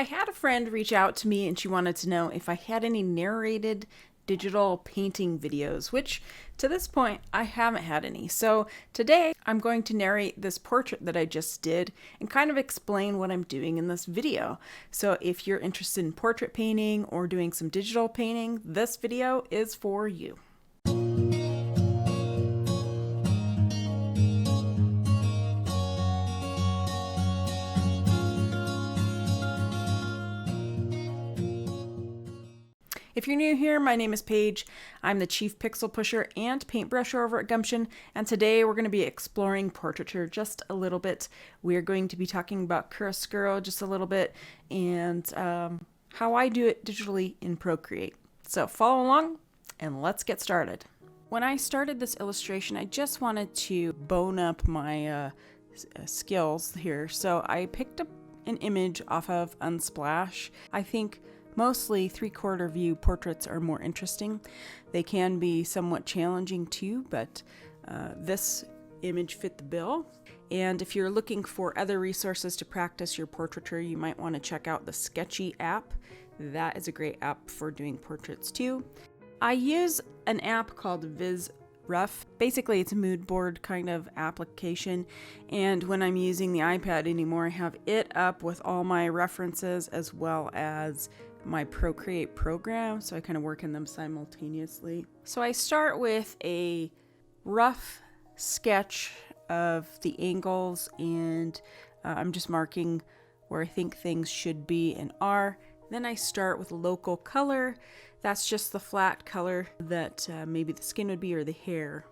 I had a friend reach out to me and she wanted to know if I had any narrated digital painting videos, which to this point I haven't had any. So today I'm going to narrate this portrait that I just did and kind of explain what I'm doing in this video. So if you're interested in portrait painting or doing some digital painting, this video is for you. If you're new here, my name is Paige. I'm the chief pixel pusher and paintbrusher over at Gumption, and today we're going to be exploring portraiture just a little bit. We're going to be talking about chiaroscuro just a little bit and how I do it digitally in Procreate. So follow along and let's get started. When I started this illustration, I just wanted to bone up my skills here. So I picked up an image off of Unsplash. I think mostly 3/4 view portraits are more interesting. They can be somewhat challenging too, but this image fit the bill. And if you're looking for other resources to practice your portraiture, you might want to check out the Sketchy app. That is a great app for doing portraits too. I use an app called VizRef. Basically, it's a mood board kind of application. And when I'm using the iPad anymore, I have it up with all my references as well as my Procreate program, so I kind of work in them simultaneously. So I start with a rough sketch of the angles, and I'm just marking where I think things should be in R. Then I start with local color. That's just the flat color that maybe the skin would be or the hair.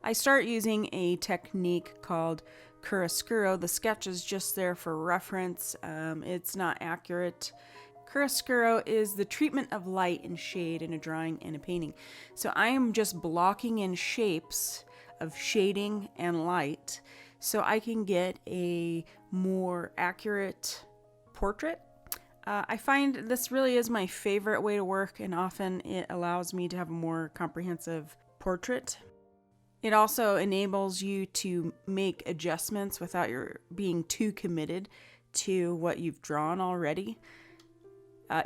I start using a technique called chiaroscuro. The sketch is just there for reference. It's not accurate. Chiaroscuro is the treatment of light and shade in a drawing and a painting. So I am just blocking in shapes of shading and light so I can get a more accurate portrait. I find this really is my favorite way to work, and often it allows me to have a more comprehensive portrait. It also enables you to make adjustments without your being too committed to what you've drawn already.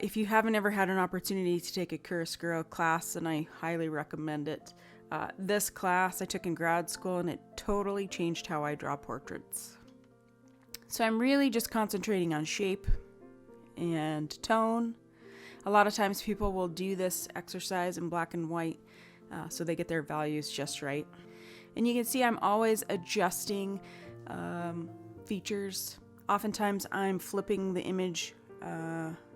If you haven't ever had an opportunity to take a chiaroscuro class, then I highly recommend it. This class I took in grad school, and it totally changed how I draw portraits. So I'm really just concentrating on shape and tone. A lot of times people will do this exercise in black and white so they get their values just right. And you can see I'm always adjusting features. Oftentimes I'm flipping the image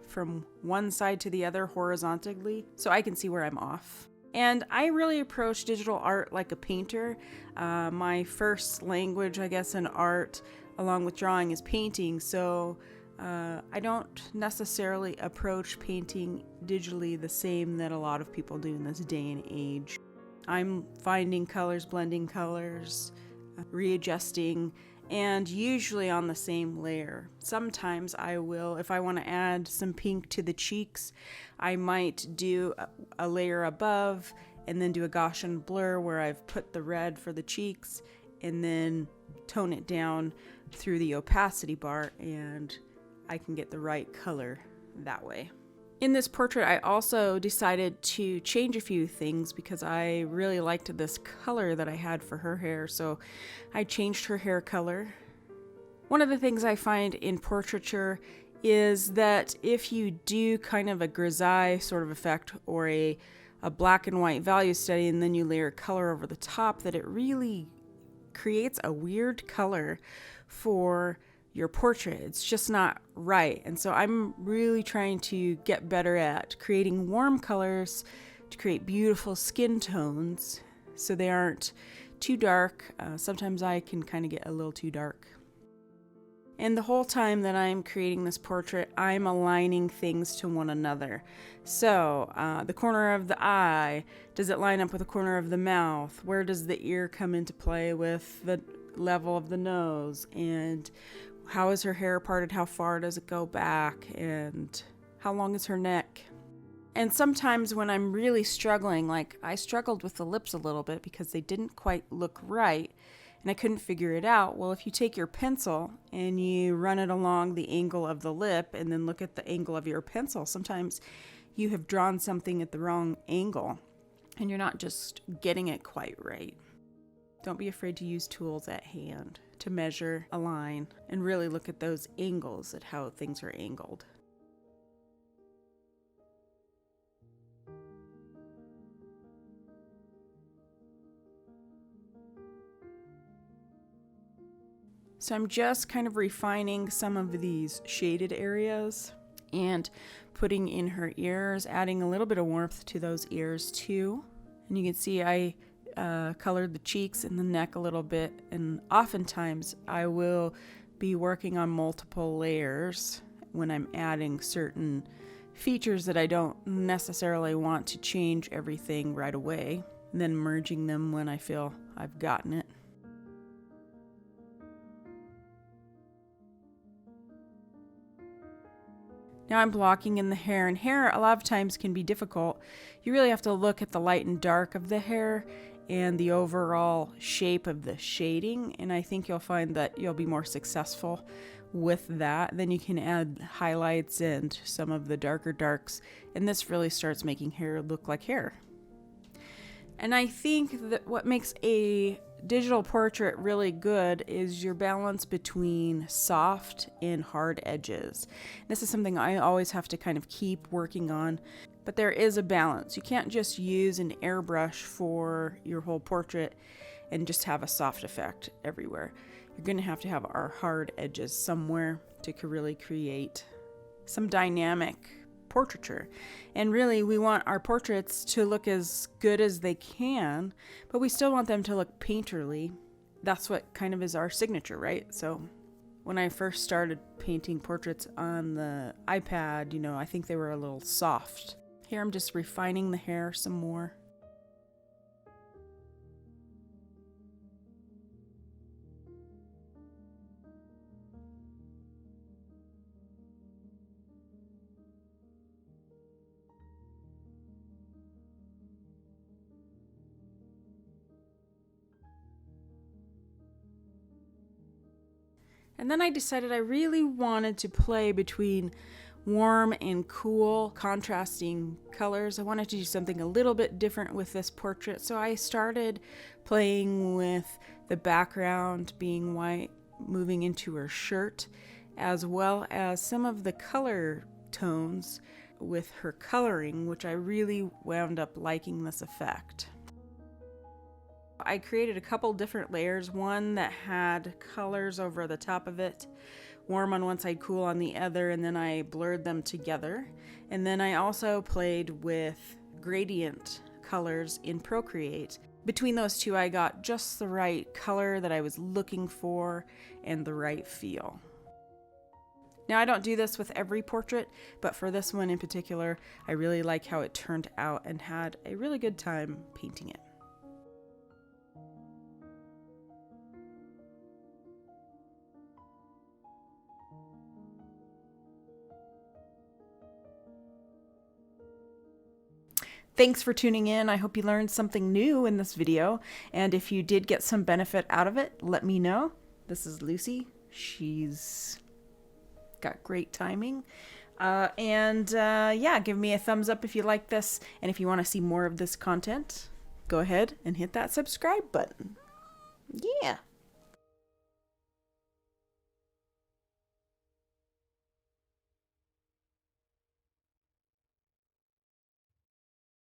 from one side to the other horizontally so I can see where I'm off. And I really approach digital art like a painter. My first language, I guess, in art along with drawing is painting, so I don't necessarily approach painting digitally the same that a lot of people do in this day and age. I'm finding colors, blending colors, readjusting, and usually on the same layer. Sometimes I will, if I want to add some pink to the cheeks, I might do a layer above and then do a Gaussian blur where I've put the red for the cheeks and then tone it down through the opacity bar, and I can get the right color that way. In this portrait, I also decided to change a few things because I really liked this color that I had for her hair, so I changed her hair color. One of the things I find in portraiture is that if you do kind of a grisaille sort of effect or a black and white value study and then you layer color over the top, that it really creates a weird color for your portrait. It's just not right. And so I'm really trying to get better at creating warm colors to create beautiful skin tones so they aren't too dark. Sometimes I can kind of get a little too dark. And the whole time that I'm creating this portrait, I'm aligning things to one another. So the corner of the eye, does it line up with the corner of the mouth? Where does the ear come into play with the level of the nose? And how is her hair parted? How far does it go back? And how long is her neck? And sometimes when I'm really struggling, like I struggled with the lips a little bit because they didn't quite look right. and I couldn't figure it out. Well, if you take your pencil and you run it along the angle of the lip and then look at the angle of your pencil, sometimes you have drawn something at the wrong angle and you're not just getting it quite right. Don't be afraid to use tools at hand to measure a line and really look at those angles, at how things are angled. So I'm just kind of refining some of these shaded areas and putting in her ears, adding a little bit of warmth to those ears too. And you can see I colored the cheeks and the neck a little bit, and oftentimes I will be working on multiple layers when I'm adding certain features that I don't necessarily want to change everything right away, and then merging them when I feel I've gotten it. Now I'm blocking in the hair, and hair a lot of times can be difficult. You really have to look at the light and dark of the hair and the overall shape of the shading, and I think you'll find that you'll be more successful with that. Then you can add highlights and some of the darker darks, and this really starts making hair look like hair. And I think that what makes a digital portrait really good is your balance between soft and hard edges. This is something I always have to kind of keep working on, but there is a balance. You can't just use an airbrush for your whole portrait and just have a soft effect everywhere. You're going to have our hard edges somewhere to really create some dynamic portraiture. And really, we want our portraits to look as good as they can, but we still want them to look painterly. That's what kind of is our signature, right? So when I first started painting portraits on the iPad, I think they were a little soft. Here I'm just refining the hair some more. And then I decided I really wanted to play between warm and cool, contrasting colors. I wanted to do something a little bit different with this portrait, so I started playing with the background being white, moving into her shirt, as well as some of the color tones with her coloring, which I really wound up liking this effect. I created a couple different layers, one that had colors over the top of it, warm on one side, cool on the other, and then I blurred them together. And then I also played with gradient colors in Procreate. Between those two, I got just the right color that I was looking for and the right feel. Now, I don't do this with every portrait, but for this one in particular, I really like how it turned out and had a really good time painting it. Thanks for tuning in. I hope you learned something new in this video. And if you did get some benefit out of it, let me know. This is Lucy. She's got great timing. Yeah, give me a thumbs up if you like this. And if you want to see more of this content, go ahead and hit that subscribe button. Yeah.